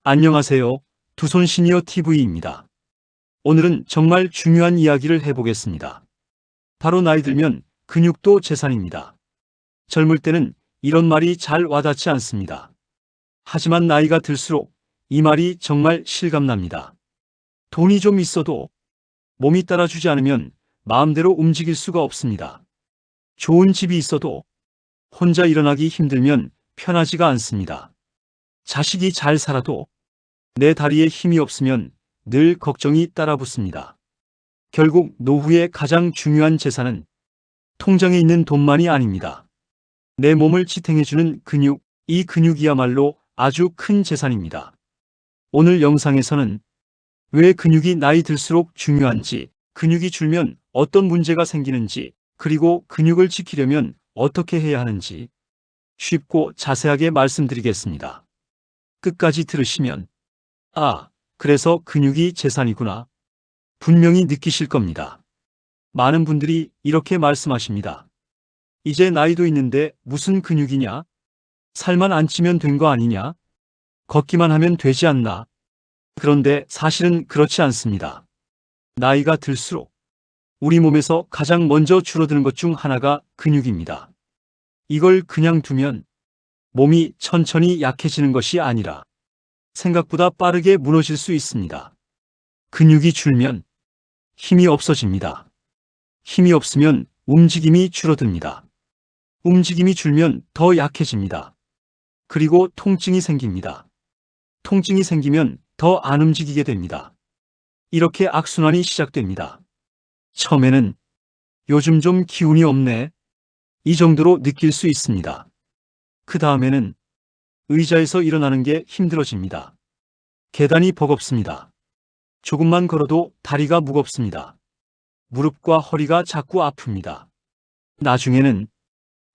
안녕하세요. 두손 시니어 TV입니다. 오늘은 정말 중요한 이야기를 해보겠습니다. 바로 나이 들면 근육도 재산입니다. 젊을 때는 이런 말이 잘 와닿지 않습니다. 하지만 나이가 들수록 이 말이 정말 실감납니다. 돈이 좀 있어도 몸이 따라주지 않으면 마음대로 움직일 수가 없습니다. 좋은 집이 있어도 혼자 일어나기 힘들면 편하지가 않습니다. 자식이 잘 살아도 내 다리에 힘이 없으면 늘 걱정이 따라붙습니다. 결국 노후의 가장 중요한 재산은 통장에 있는 돈만이 아닙니다. 내 몸을 지탱해주는 근육, 이 근육이야말로 아주 큰 재산입니다. 오늘 영상에서는 왜 근육이 나이 들수록 중요한지, 근육이 줄면 어떤 문제가 생기는지, 그리고 근육을 지키려면 어떻게 해야 하는지 쉽고 자세하게 말씀드리겠습니다. 끝까지 들으시면 그래서 근육이 재산이구나. 분명히 느끼실 겁니다. 많은 분들이 이렇게 말씀하십니다. 이제 나이도 있는데 무슨 근육이냐? 살만 안 찌면 된 거 아니냐? 걷기만 하면 되지 않나? 그런데 사실은 그렇지 않습니다. 나이가 들수록 우리 몸에서 가장 먼저 줄어드는 것 중 하나가 근육입니다. 이걸 그냥 두면 몸이 천천히 약해지는 것이 아니라 생각보다 빠르게 무너질 수 있습니다. 근육이 줄면 힘이 없어집니다. 힘이 없으면 움직임이 줄어듭니다. 움직임이 줄면 더 약해집니다. 그리고 통증이 생깁니다. 통증이 생기면 더 안 움직이게 됩니다. 이렇게 악순환이 시작됩니다. 처음에는 요즘 좀 기운이 없네. 이 정도로 느낄 수 있습니다. 그 다음에는 의자에서 일어나는 게 힘들어집니다. 계단이 버겁습니다. 조금만 걸어도 다리가 무겁습니다. 무릎과 허리가 자꾸 아픕니다. 나중에는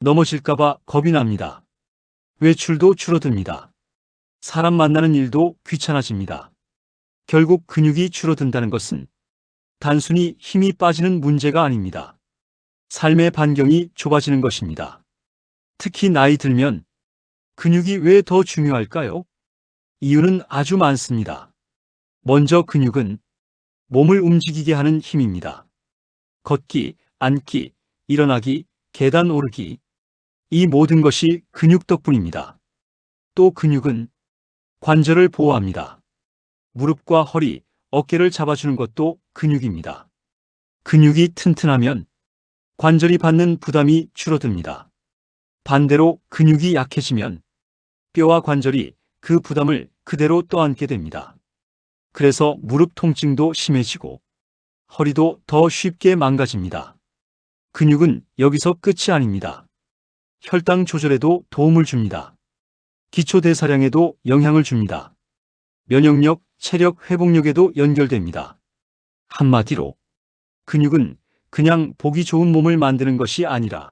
넘어질까봐 겁이 납니다. 외출도 줄어듭니다. 사람 만나는 일도 귀찮아집니다. 결국 근육이 줄어든다는 것은 단순히 힘이 빠지는 문제가 아닙니다. 삶의 반경이 좁아지는 것입니다. 특히 나이 들면 근육이 왜 더 중요할까요? 이유는 아주 많습니다. 먼저 근육은 몸을 움직이게 하는 힘입니다. 걷기, 앉기, 일어나기, 계단 오르기. 이 모든 것이 근육 덕분입니다. 또 근육은 관절을 보호합니다. 무릎과 허리, 어깨를 잡아주는 것도 근육입니다. 근육이 튼튼하면 관절이 받는 부담이 줄어듭니다. 반대로 근육이 약해지면 뼈와 관절이 그 부담을 그대로 떠안게 됩니다. 그래서 무릎 통증도 심해지고 허리도 더 쉽게 망가집니다. 근육은 여기서 끝이 아닙니다. 혈당 조절에도 도움을 줍니다. 기초 대사량에도 영향을 줍니다. 면역력, 체력 회복력에도 연결됩니다. 한마디로 근육은 그냥 보기 좋은 몸을 만드는 것이 아니라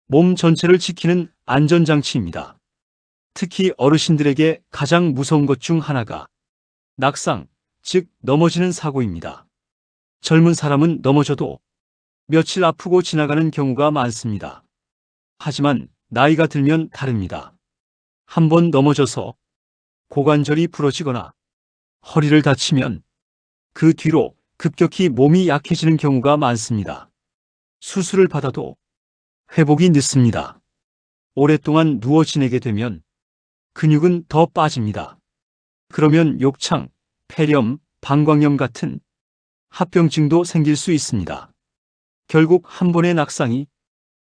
몸 전체를 지키는 안전장치입니다. 특히 어르신들에게 가장 무서운 것 중 하나가 낙상, 즉 넘어지는 사고입니다. 젊은 사람은 넘어져도 며칠 아프고 지나가는 경우가 많습니다. 하지만 나이가 들면 다릅니다. 한 번 넘어져서 고관절이 부러지거나 허리를 다치면 그 뒤로 급격히 몸이 약해지는 경우가 많습니다. 수술을 받아도 회복이 늦습니다. 오랫동안 누워 지내게 되면 근육은 더 빠집니다. 그러면 욕창, 폐렴, 방광염 같은 합병증도 생길 수 있습니다. 결국 한 번의 낙상이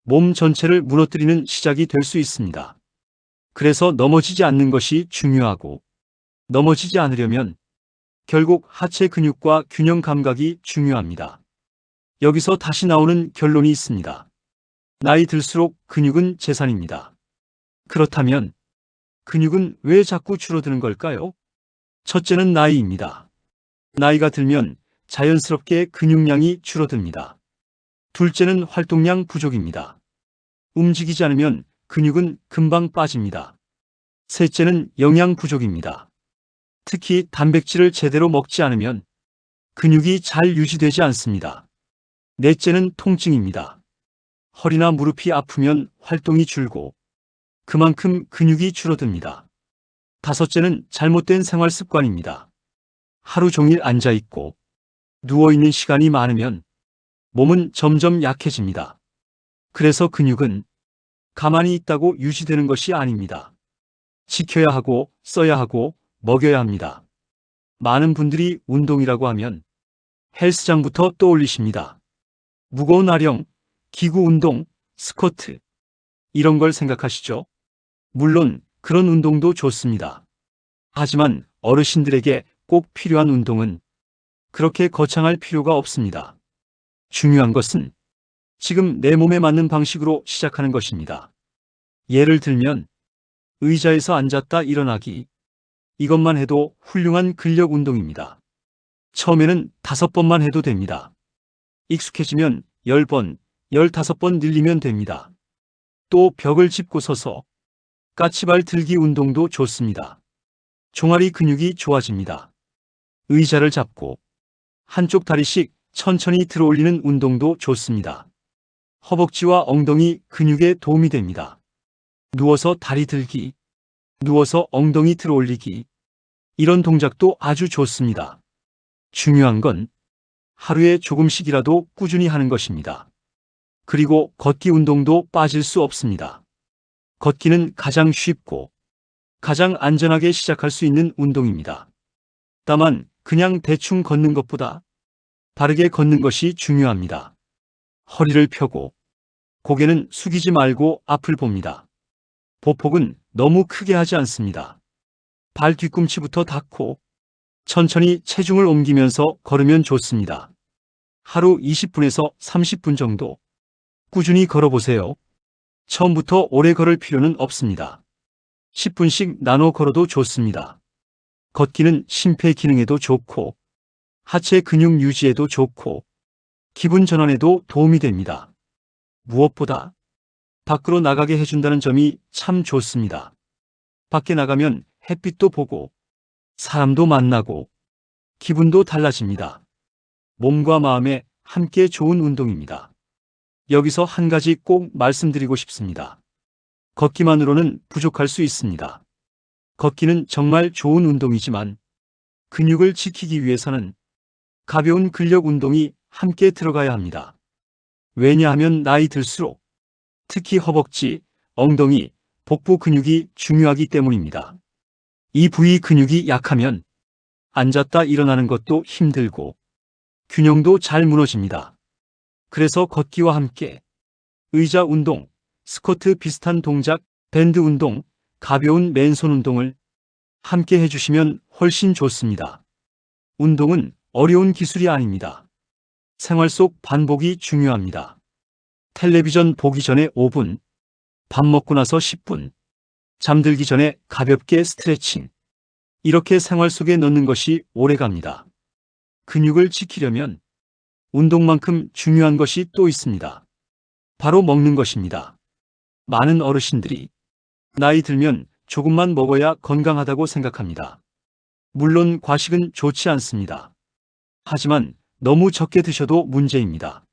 몸 전체를 무너뜨리는 시작이 될 수 있습니다. 그래서 넘어지지 않는 것이 중요하고 넘어지지 않으려면 결국 하체 근육과 균형 감각이 중요합니다. 여기서 다시 나오는 결론이 있습니다. 나이 들수록 근육은 재산입니다. 그렇다면 근육은 왜 자꾸 줄어드는 걸까요? 첫째는 나이입니다. 나이가 들면 자연스럽게 근육량이 줄어듭니다. 둘째는 활동량 부족입니다. 움직이지 않으면 근육은 금방 빠집니다. 셋째는 영양 부족입니다. 특히 단백질을 제대로 먹지 않으면 근육이 잘 유지되지 않습니다. 넷째는 통증입니다. 허리나 무릎이 아프면 활동이 줄고 그만큼 근육이 줄어듭니다. 다섯째는 잘못된 생활 습관입니다. 하루 종일 앉아 있고 누워 있는 시간이 많으면 몸은 점점 약해집니다. 그래서 근육은 가만히 있다고 유지되는 것이 아닙니다. 지켜야 하고 써야 하고 먹여야 합니다. 많은 분들이 운동이라고 하면 헬스장부터 떠올리십니다. 무거운 아령, 기구 운동, 스쿼트 이런 걸 생각하시죠? 물론 그런 운동도 좋습니다. 하지만 어르신들에게 꼭 필요한 운동은 그렇게 거창할 필요가 없습니다. 중요한 것은 지금 내 몸에 맞는 방식으로 시작하는 것입니다. 예를 들면 의자에서 앉았다 일어나기. 이것만 해도 훌륭한 근력 운동입니다. 처음에는 5번만 해도 됩니다. 익숙해지면 10번, 15번 늘리면 됩니다. 또 벽을 짚고 서서 까치발 들기 운동도 좋습니다. 종아리 근육이 좋아집니다. 의자를 잡고 한쪽 다리씩 천천히 들어올리는 운동도 좋습니다. 허벅지와 엉덩이 근육에 도움이 됩니다. 누워서 다리 들기, 누워서 엉덩이 들어올리기 이런 동작도 아주 좋습니다. 중요한 건 하루에 조금씩이라도 꾸준히 하는 것입니다. 그리고 걷기 운동도 빠질 수 없습니다. 걷기는 가장 쉽고 가장 안전하게 시작할 수 있는 운동입니다. 다만 그냥 대충 걷는 것보다 바르게 걷는 것이 중요합니다. 허리를 펴고 고개는 숙이지 말고 앞을 봅니다. 보폭은 너무 크게 하지 않습니다. 발 뒤꿈치부터 닿고 천천히 체중을 옮기면서 걸으면 좋습니다. 하루 20분에서 30분 정도 꾸준히 걸어보세요. 처음부터 오래 걸을 필요는 없습니다. 10분씩 나눠 걸어도 좋습니다. 걷기는 심폐 기능에도 좋고 하체 근육 유지에도 좋고 기분 전환에도 도움이 됩니다. 무엇보다 밖으로 나가게 해준다는 점이 참 좋습니다. 밖에 나가면 햇빛도 보고 사람도 만나고 기분도 달라집니다. 몸과 마음에 함께 좋은 운동입니다. 여기서 한 가지 꼭 말씀드리고 싶습니다. 걷기만으로는 부족할 수 있습니다. 걷기는 정말 좋은 운동이지만 근육을 지키기 위해서는 가벼운 근력 운동이 함께 들어가야 합니다. 왜냐하면 나이 들수록 특히 허벅지, 엉덩이, 복부 근육이 중요하기 때문입니다. 이 부위 근육이 약하면 앉았다 일어나는 것도 힘들고 균형도 잘 무너집니다. 그래서 걷기와 함께 의자 운동, 스쿼트 비슷한 동작, 밴드 운동, 가벼운 맨손 운동을 함께 해주시면 훨씬 좋습니다. 운동은 어려운 기술이 아닙니다. 생활 속 반복이 중요합니다. 텔레비전 보기 전에 5분, 밥 먹고 나서 10분, 잠들기 전에 가볍게 스트레칭. 이렇게 생활 속에 넣는 것이 오래갑니다. 근육을 지키려면 운동만큼 중요한 것이 또 있습니다. 바로 먹는 것입니다. 많은 어르신들이 나이 들면 조금만 먹어야 건강하다고 생각합니다. 물론 과식은 좋지 않습니다. 하지만 너무 적게 드셔도 문제입니다.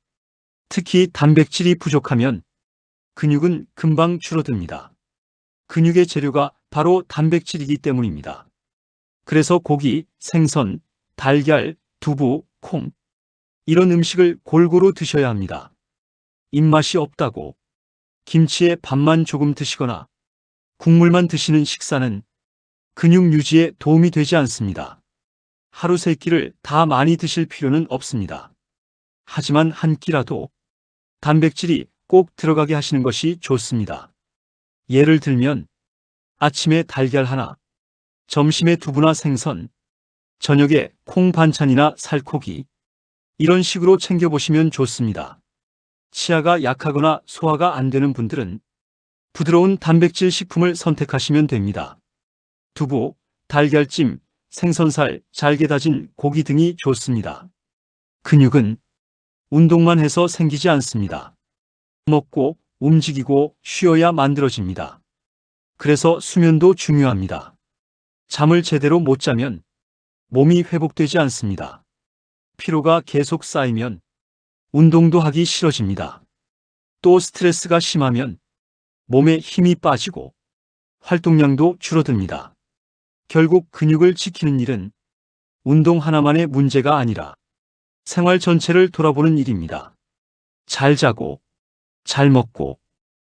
특히 단백질이 부족하면 근육은 금방 줄어듭니다. 근육의 재료가 바로 단백질이기 때문입니다. 그래서 고기, 생선, 달걀, 두부, 콩 이런 음식을 골고루 드셔야 합니다. 입맛이 없다고 김치에 밥만 조금 드시거나 국물만 드시는 식사는 근육 유지에 도움이 되지 않습니다. 하루 3끼를 다 많이 드실 필요는 없습니다. 하지만 한 끼라도 단백질이 꼭 들어가게 하시는 것이 좋습니다. 예를 들면 아침에 달걀 하나, 점심에 두부나 생선, 저녁에 콩 반찬이나 살코기 이런 식으로 챙겨보시면 좋습니다. 치아가 약하거나 소화가 안 되는 분들은 부드러운 단백질 식품을 선택하시면 됩니다. 두부, 달걀찜, 생선살, 잘게 다진 고기 등이 좋습니다. 근육은 운동만 해서 생기지 않습니다. 먹고 움직이고 쉬어야 만들어집니다. 그래서 수면도 중요합니다. 잠을 제대로 못 자면 몸이 회복되지 않습니다. 피로가 계속 쌓이면 운동도 하기 싫어집니다. 또 스트레스가 심하면 몸에 힘이 빠지고 활동량도 줄어듭니다. 결국 근육을 지키는 일은 운동 하나만의 문제가 아니라 생활 전체를 돌아보는 일입니다. 잘 자고, 잘 먹고,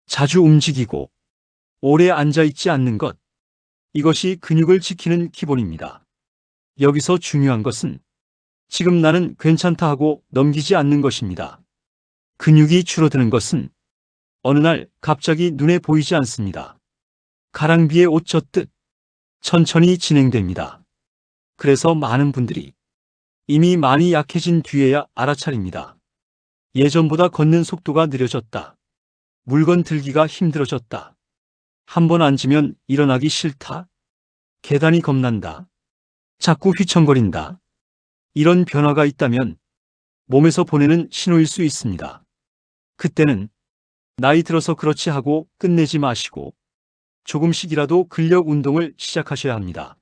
자주 움직이고, 오래 앉아있지 않는 것. 이것이 근육을 지키는 기본입니다. 여기서 중요한 것은 지금 나는 괜찮다 하고 넘기지 않는 것입니다. 근육이 줄어드는 것은 어느 날 갑자기 눈에 보이지 않습니다. 가랑비에 옷 젖듯 천천히 진행됩니다. 그래서 많은 분들이 이미 많이 약해진 뒤에야 알아차립니다. 예전보다 걷는 속도가 느려졌다. 물건 들기가 힘들어졌다. 한번 앉으면 일어나기 싫다. 계단이 겁난다. 자꾸 휘청거린다. 이런 변화가 있다면 몸에서 보내는 신호일 수 있습니다. 그때는 나이 들어서 그렇지 하고 끝내지 마시고 조금씩이라도 근력 운동을 시작하셔야 합니다.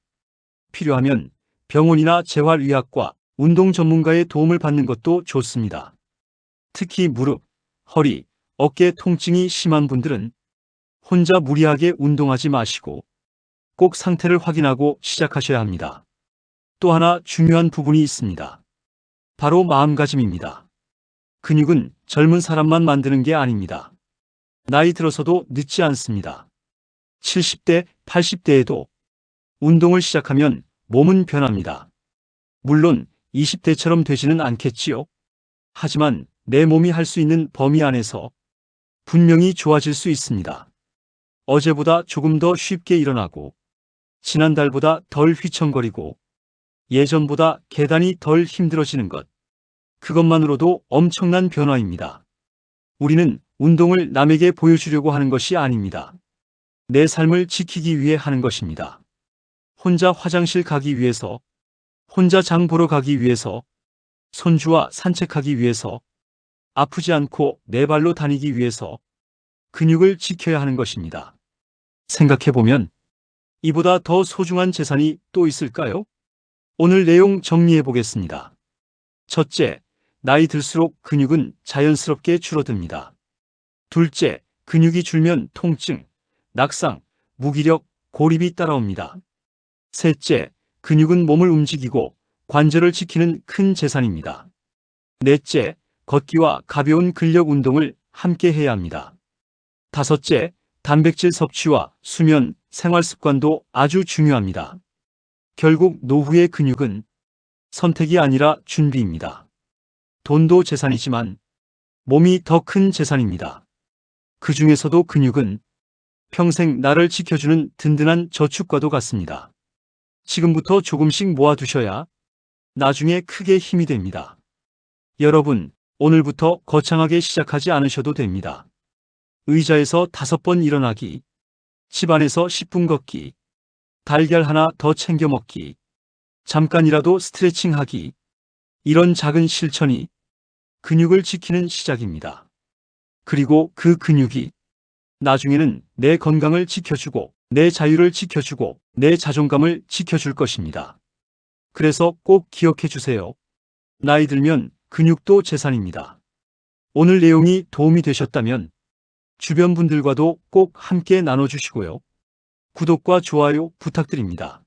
필요하면 병원이나 재활의학과 운동 전문가의 도움을 받는 것도 좋습니다. 특히 무릎, 허리, 어깨 통증이 심한 분들은 혼자 무리하게 운동하지 마시고 꼭 상태를 확인하고 시작하셔야 합니다. 또 하나 중요한 부분이 있습니다. 바로 마음가짐입니다. 근육은 젊은 사람만 만드는 게 아닙니다. 나이 들어서도 늦지 않습니다. 70대, 80대에도 운동을 시작하면 몸은 변합니다. 물론 20대처럼 되지는 않겠지요. 하지만 내 몸이 할 수 있는 범위 안에서 분명히 좋아질 수 있습니다. 어제보다 조금 더 쉽게 일어나고, 지난달보다 덜 휘청거리고, 예전보다 계단이 덜 힘들어지는 것. 그것만으로도 엄청난 변화입니다. 우리는 운동을 남에게 보여주려고 하는 것이 아닙니다. 내 삶을 지키기 위해 하는 것입니다. 혼자 화장실 가기 위해서, 혼자 장 보러 가기 위해서, 손주와 산책하기 위해서, 아프지 않고 내 발로 다니기 위해서 근육을 지켜야 하는 것입니다. 생각해보면 이보다 더 소중한 재산이 또 있을까요? 오늘 내용 정리해 보겠습니다. 첫째, 나이 들수록 근육은 자연스럽게 줄어듭니다. 둘째, 근육이 줄면 통증, 낙상, 무기력, 고립이 따라옵니다. 셋째, 근육은 몸을 움직이고 관절을 지키는 큰 재산입니다. 넷째, 걷기와 가벼운 근력 운동을 함께 해야 합니다. 다섯째, 단백질 섭취와 수면, 생활 습관도 아주 중요합니다. 결국 노후의 근육은 선택이 아니라 준비입니다. 돈도 재산이지만 몸이 더 큰 재산입니다. 그 중에서도 근육은 평생 나를 지켜주는 든든한 저축과도 같습니다. 지금부터 조금씩 모아두셔야 나중에 크게 힘이 됩니다. 여러분, 오늘부터 거창하게 시작하지 않으셔도 됩니다. 의자에서 5번 일어나기, 집안에서 10분 걷기, 달걀 하나 더 챙겨 먹기, 잠깐이라도 스트레칭하기, 이런 작은 실천이 근육을 지키는 시작입니다. 그리고 그 근육이 나중에는 내 건강을 지켜주고, 내 자유를 지켜주고, 내 자존감을 지켜줄 것입니다. 그래서 꼭 기억해 주세요. 나이 들면 근육도 재산입니다. 오늘 내용이 도움이 되셨다면 주변 분들과도 꼭 함께 나눠주시고요. 구독과 좋아요 부탁드립니다.